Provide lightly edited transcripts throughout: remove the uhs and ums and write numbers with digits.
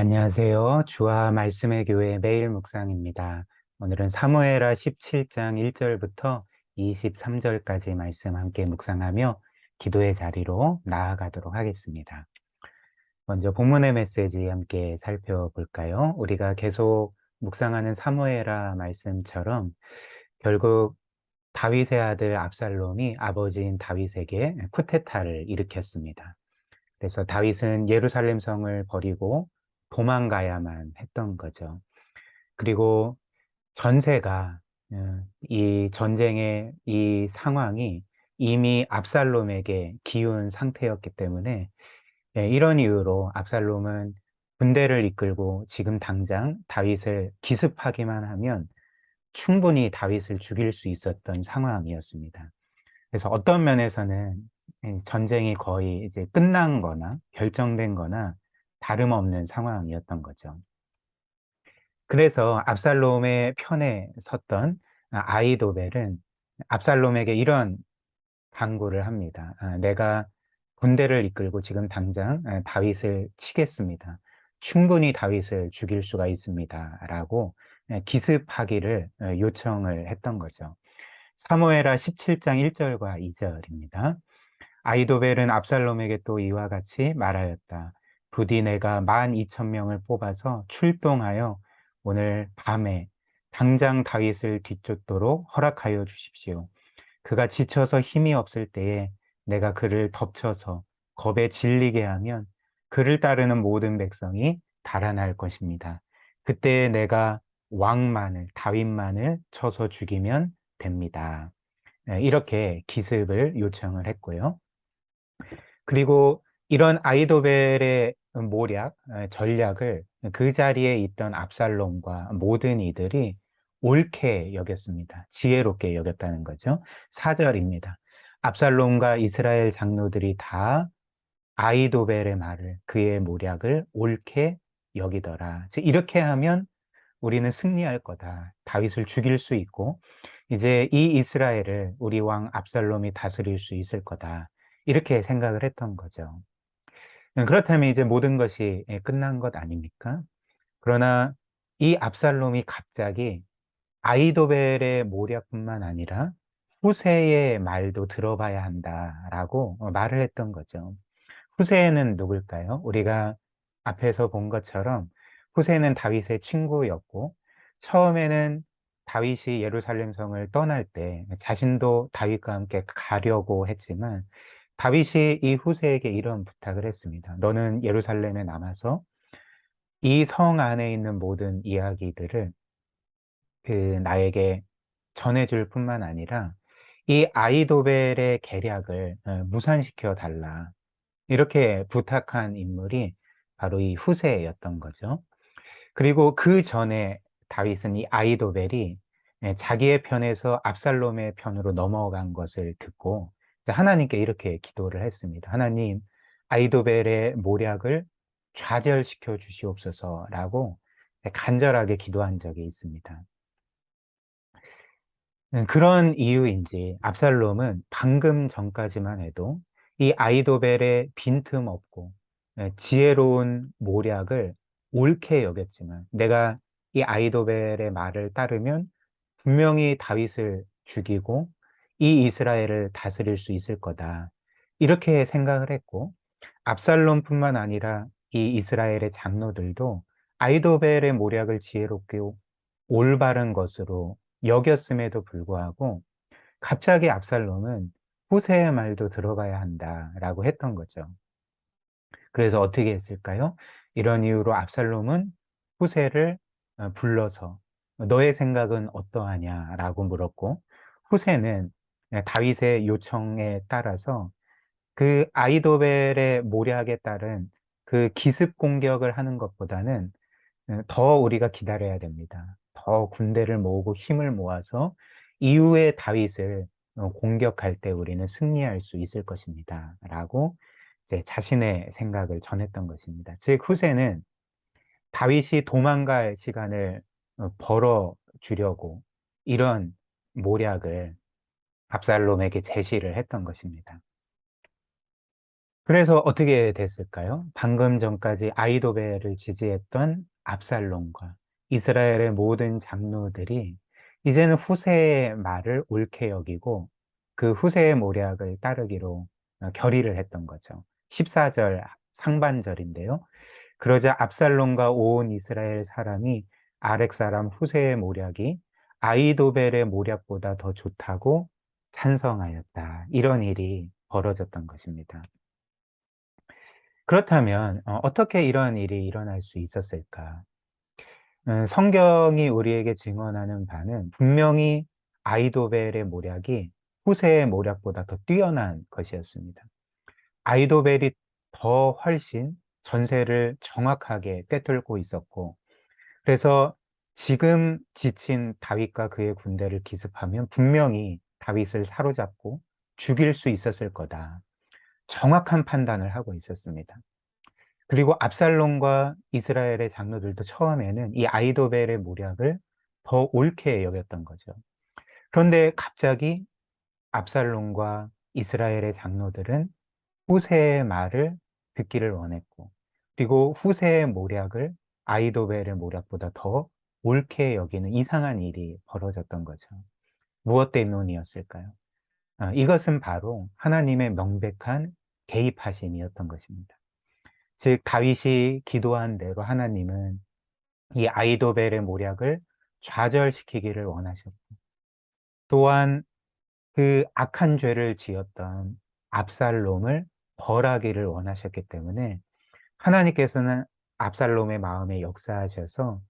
안녕하세요. 주와 말씀의 교회 매일 묵상입니다. 오늘은 사무엘하 17장 1절부터 23절까지 말씀 함께 묵상하며 기도의 자리로 나아가도록 하겠습니다. 먼저 본문의 메시지 함께 살펴볼까요? 우리가 계속 묵상하는 사무엘하 말씀처럼 결국 다윗의 아들 압살롬이 아버지인 다윗에게 쿠데타를 일으켰습니다. 그래서 다윗은 예루살렘 성을 버리고 도망가야만 했던 거죠. 그리고 전세가 이 전쟁의 이 상황이 이미 압살롬에게 기운 상태였기 때문에 이런 이유로 압살롬은 군대를 이끌고 지금 당장 다윗을 기습하기만 하면 충분히 다윗을 죽일 수 있었던 상황이었습니다. 그래서 어떤 면에서는 전쟁이 거의 이제 끝난 거나 결정된 거나 다름없는 상황이었던 거죠. 그래서 압살롬의 편에 섰던 아이도벨은 압살롬에게 이런 당부를 합니다. 내가 군대를 이끌고 지금 당장 다윗을 치겠습니다. 충분히 다윗을 죽일 수가 있습니다. 라고 기습하기를 요청을 했던 거죠. 사무엘하 17장 1절과 2절입니다. 아이도벨은 압살롬에게 또 이와 같이 말하였다. 부디 내가 12,000명을 뽑아서 출동하여 오늘 밤에 당장 다윗을 뒤쫓도록 허락하여 주십시오. 그가 지쳐서 힘이 없을 때에 내가 그를 덮쳐서 겁에 질리게 하면 그를 따르는 모든 백성이 달아날 것입니다. 그때 내가 왕만을, 다윗만을 쳐서 죽이면 됩니다. 이렇게 기습을 요청을 했고요. 그리고 이런 아이도벨의 모략, 전략을 그 자리에 있던 압살롬과 모든 이들이 옳게 여겼습니다. 지혜롭게 여겼다는 거죠. 4절입니다. 압살롬과 이스라엘 장로들이 다 아이도벨의 말을, 그의 모략을 옳게 여기더라. 즉 이렇게 하면 우리는 승리할 거다. 다윗을 죽일 수 있고 이제 이 이스라엘을 우리 왕 압살롬이 다스릴 수 있을 거다. 이렇게 생각을 했던 거죠. 그렇다면 이제 모든 것이 끝난 것 아닙니까? 그러나 이 압살롬이 갑자기 아이도벨의 모략뿐만 아니라 후세의 말도 들어봐야 한다라고 말을 했던 거죠. 후세는 누굴까요? 우리가 앞에서 본 것처럼 후세는 다윗의 친구였고 처음에는 다윗이 예루살렘 성을 떠날 때 자신도 다윗과 함께 가려고 했지만 다윗이 이 후세에게 이런 부탁을 했습니다. 너는 예루살렘에 남아서 이 성 안에 있는 모든 이야기들을 나에게 전해줄 뿐만 아니라 이 아이도벨의 계략을 무산시켜 달라. 이렇게 부탁한 인물이 바로 이 후세였던 거죠. 그리고 그 전에 다윗은 이 아이도벨이 자기의 편에서 압살롬의 편으로 넘어간 것을 듣고 하나님께 이렇게 기도를 했습니다. 하나님, 아이도벨의 모략을 좌절시켜 주시옵소서라고 간절하게 기도한 적이 있습니다. 그런 이유인지 압살롬은 방금 전까지만 해도 이 아이도벨의 빈틈없고 지혜로운 모략을 옳게 여겼지만 내가 이 아이도벨의 말을 따르면 분명히 다윗을 죽이고 이 이스라엘을 다스릴 수 있을 거다. 이렇게 생각을 했고 압살롬뿐만 아니라 이 이스라엘의 장로들도 아이도벨의 모략을 지혜롭게 올바른 것으로 여겼음에도 불구하고 갑자기 압살롬은 후세의 말도 들어봐야 한다라고 했던 거죠. 그래서 어떻게 했을까요? 이런 이유로 압살롬은 후세를 불러서 너의 생각은 어떠하냐라고 물었고 후세는 다윗의 요청에 따라서 그 아이도벨의 모략에 따른 그 기습 공격을 하는 것보다는 더 우리가 기다려야 됩니다. 더 군대를 모으고 힘을 모아서 이후에 다윗을 공격할 때 우리는 승리할 수 있을 것입니다. 라고 이제 자신의 생각을 전했던 것입니다. 즉, 후세는 다윗이 도망갈 시간을 벌어 주려고 이런 모략을 압살롬에게 제시를 했던 것입니다. 그래서 어떻게 됐을까요? 방금 전까지 아이도벨을 지지했던 압살롬과 이스라엘의 모든 장로들이 이제는 후세의 말을 옳게 여기고 그 후세의 모략을 따르기로 결의를 했던 거죠. 14절 상반절인데요. 그러자 압살롬과 온 이스라엘 사람이 아렉 사람 후세의 모략이 아이도벨의 모략보다 더 좋다고 찬성하였다. 이런 일이 벌어졌던 것입니다. 그렇다면 어떻게 이런 일이 일어날 수 있었을까? 성경이 우리에게 증언하는 바는 분명히 아이도벨의 모략이 후세의 모략보다 더 뛰어난 것이었습니다. 아이도벨이 더 훨씬 전세를 정확하게 꿰뚫고 있었고, 그래서 지금 지친 다윗과 그의 군대를 기습하면 분명히 다윗을 사로잡고 죽일 수 있었을 거다. 정확한 판단을 하고 있었습니다. 그리고 압살롬과 이스라엘의 장로들도 처음에는 이 아이도벨의 모략을 더 옳게 여겼던 거죠. 그런데 갑자기 압살롬과 이스라엘의 장로들은 후세의 말을 듣기를 원했고, 그리고 후세의 모략을 아이도벨의 모략보다 더 옳게 여기는 이상한 일이 벌어졌던 거죠. 무엇 때문이었을까요? 이것은 바로 하나님의 명백한 개입하심이었던 것입니다. 즉 다윗이 기도한 대로 하나님은 이 아이도벨의 모략을 좌절시키기를 원하셨고, 또한 그 악한 죄를 지었던 압살롬을 벌하기를 원하셨기 때문에 하나님께서는 압살롬의 마음에 역사하셔서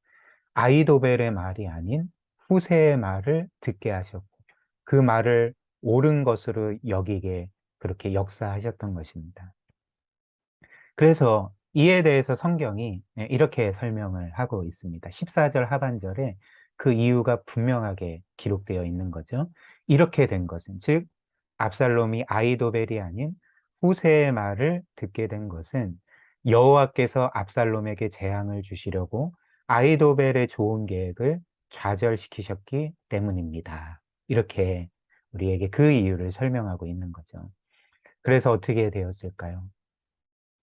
아이도벨의 말이 아닌 후세의 말을 듣게 하셨고, 그 말을 옳은 것으로 여기게 그렇게 역사하셨던 것입니다. 그래서 이에 대해서 성경이 이렇게 설명을 하고 있습니다. 14절 하반절에 그 이유가 분명하게 기록되어 있는 거죠. 이렇게 된 것은, 즉 압살롬이 아이도벨이 아닌 후세의 말을 듣게 된 것은 여호와께서 압살롬에게 재앙을 주시려고 아이도벨의 좋은 계획을 좌절시키셨기 때문입니다. 이렇게 우리에게 그 이유를 설명하고 있는 거죠. 그래서 어떻게 되었을까요?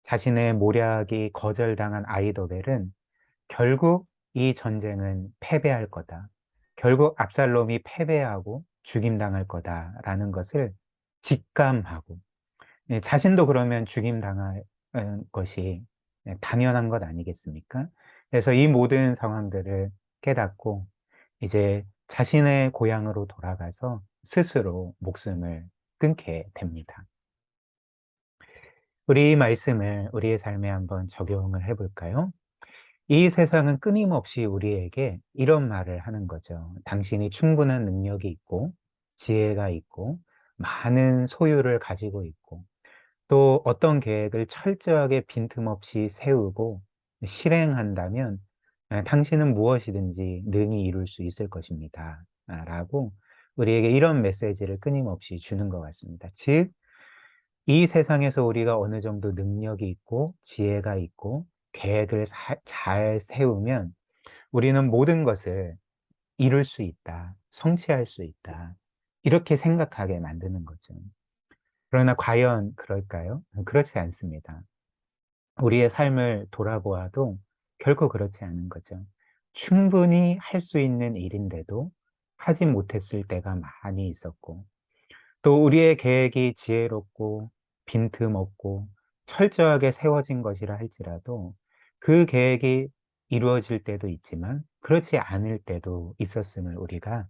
자신의 모략이 거절당한 아이도벨은 결국 이 전쟁은 패배할 거다. 결국 압살롬이 패배하고 죽임당할 거다라는 것을 직감하고, 자신도 그러면 죽임당할 것이 당연한 것 아니겠습니까? 그래서 이 모든 상황들을 깨닫고 이제 자신의 고향으로 돌아가서 스스로 목숨을 끊게 됩니다. 우리 이 말씀을 우리의 삶에 한번 적용을 해볼까요? 이 세상은 끊임없이 우리에게 이런 말을 하는 거죠. 당신이 충분한 능력이 있고, 지혜가 있고, 많은 소유를 가지고 있고, 또 어떤 계획을 철저하게 빈틈없이 세우고 실행한다면 당신은 무엇이든지 능히 이룰 수 있을 것입니다. 라고 우리에게 이런 메시지를 끊임없이 주는 것 같습니다. 즉, 이 세상에서 우리가 어느 정도 능력이 있고 지혜가 있고 계획을 잘 세우면 우리는 모든 것을 이룰 수 있다, 성취할 수 있다, 이렇게 생각하게 만드는 거죠. 그러나 과연 그럴까요? 그렇지 않습니다. 우리의 삶을 돌아보아도 결코 그렇지 않은 거죠. 충분히 할 수 있는 일인데도 하지 못했을 때가 많이 있었고, 또 우리의 계획이 지혜롭고 빈틈없고 철저하게 세워진 것이라 할지라도 그 계획이 이루어질 때도 있지만 그렇지 않을 때도 있었음을 우리가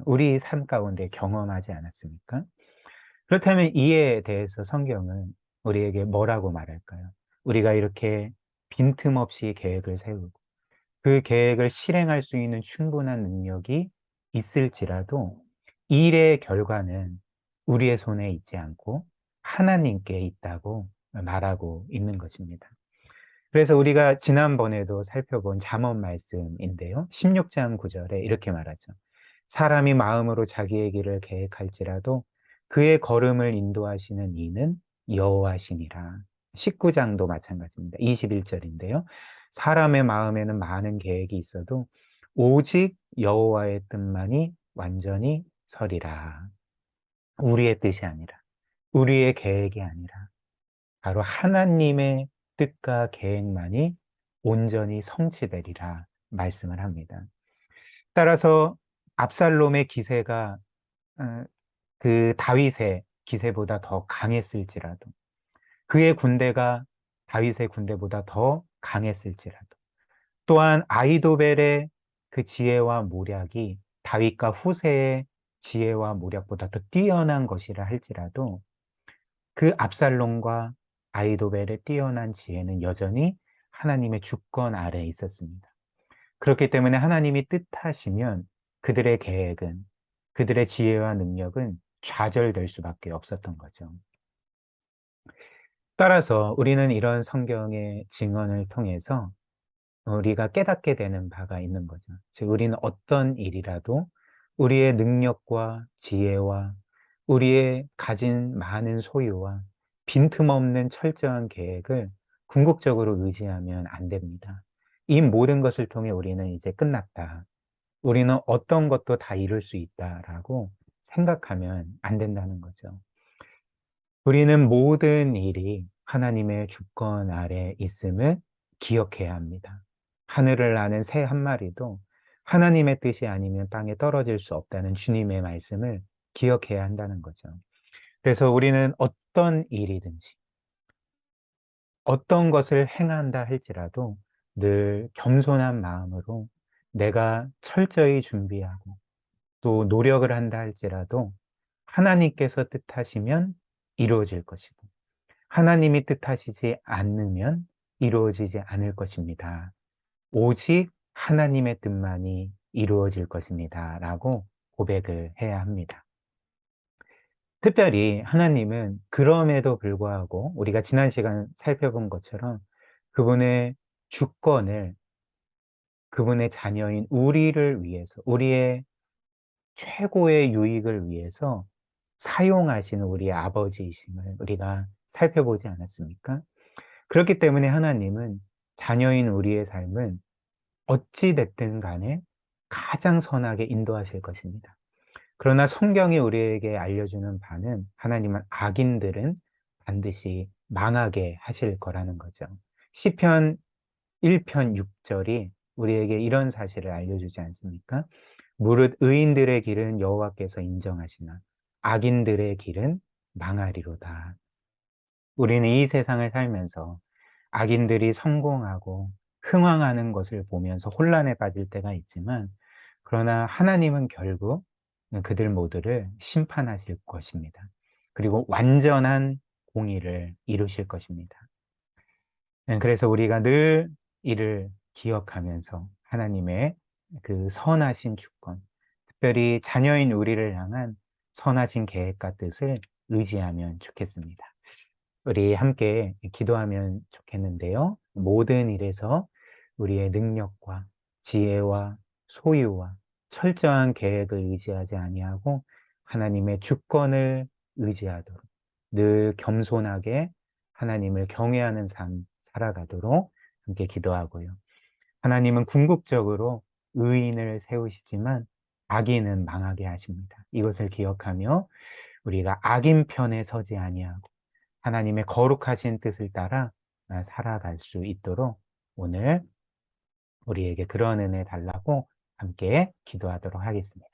우리 삶 가운데 경험하지 않았습니까? 그렇다면 이에 대해서 성경은 우리에게 뭐라고 말할까요? 우리가 이렇게 빈틈없이 계획을 세우고 그 계획을 실행할 수 있는 충분한 능력이 있을지라도 일의 결과는 우리의 손에 있지 않고 하나님께 있다고 말하고 있는 것입니다. 그래서 우리가 지난번에도 살펴본 잠언 말씀인데요. 16장 9절에 이렇게 말하죠. 사람이 마음으로 자기의 길을 계획할지라도 그의 걸음을 인도하시는 이는 여호와시니라. 19장도 마찬가지입니다. 21절인데요. 사람의 마음에는 많은 계획이 있어도 오직 여호와의 뜻만이 완전히 서리라. 우리의 뜻이 아니라, 우리의 계획이 아니라 바로 하나님의 뜻과 계획만이 온전히 성취되리라 말씀을 합니다. 따라서 압살롬의 기세가 그 다윗의 기세보다 더 강했을지라도, 그의 군대가 다윗의 군대보다 더 강했을지라도, 또한 아이도벨의 그 지혜와 모략이 다윗과 후세의 지혜와 모략보다 더 뛰어난 것이라 할지라도, 그 압살롬과 아이도벨의 뛰어난 지혜는 여전히 하나님의 주권 아래에 있었습니다. 그렇기 때문에 하나님이 뜻하시면 그들의 계획은, 그들의 지혜와 능력은 좌절될 수밖에 없었던 거죠. 따라서 우리는 이런 성경의 증언을 통해서 우리가 깨닫게 되는 바가 있는 거죠. 즉, 우리는 어떤 일이라도 우리의 능력과 지혜와 우리의 가진 많은 소유와 빈틈없는 철저한 계획을 궁극적으로 의지하면 안 됩니다. 이 모든 것을 통해 우리는 이제 끝났다, 우리는 어떤 것도 다 이룰 수 있다라고 생각하면 안 된다는 거죠. 우리는 모든 일이 하나님의 주권 아래 있음을 기억해야 합니다. 하늘을 나는 새 한 마리도 하나님의 뜻이 아니면 땅에 떨어질 수 없다는 주님의 말씀을 기억해야 한다는 거죠. 그래서 우리는 어떤 일이든지 어떤 것을 행한다 할지라도 늘 겸손한 마음으로 내가 철저히 준비하고 또 노력을 한다 할지라도 하나님께서 뜻하시면 이루어질 것이고, 하나님이 뜻하시지 않으면 이루어지지 않을 것입니다. 오직 하나님의 뜻만이 이루어질 것입니다. 라고 고백을 해야 합니다. 특별히 하나님은 그럼에도 불구하고 우리가 지난 시간 살펴본 것처럼 그분의 주권을 그분의 자녀인 우리를 위해서, 우리의 최고의 유익을 위해서 사용하시는 우리의 아버지이심을 우리가 살펴보지 않았습니까? 그렇기 때문에 하나님은 자녀인 우리의 삶은 어찌 됐든 간에 가장 선하게 인도하실 것입니다. 그러나 성경이 우리에게 알려주는 바는 하나님은 악인들은 반드시 망하게 하실 거라는 거죠. 시편 1편 6절이 우리에게 이런 사실을 알려주지 않습니까? 무릇 의인들의 길은 여호와께서 인정하시나 악인들의 길은 망하리로다. 우리는 이 세상을 살면서 악인들이 성공하고 흥왕하는 것을 보면서 혼란에 빠질 때가 있지만, 그러나 하나님은 결국 그들 모두를 심판하실 것입니다. 그리고 완전한 공의를 이루실 것입니다. 그래서 우리가 늘 이를 기억하면서 하나님의 그 선하신 주권, 특별히 자녀인 우리를 향한 선하신 계획과 뜻을 의지하면 좋겠습니다. 우리 함께 기도하면 좋겠는데요. 모든 일에서 우리의 능력과 지혜와 소유와 철저한 계획을 의지하지 아니하고 하나님의 주권을 의지하도록 늘 겸손하게 하나님을 경외하는 삶 살아가도록 함께 기도하고요. 하나님은 궁극적으로 의인을 세우시지만 악인은 망하게 하십니다. 이것을 기억하며 우리가 악인 편에 서지 아니하고 하나님의 거룩하신 뜻을 따라 살아갈 수 있도록 오늘 우리에게 그런 은혜 달라고 함께 기도하도록 하겠습니다.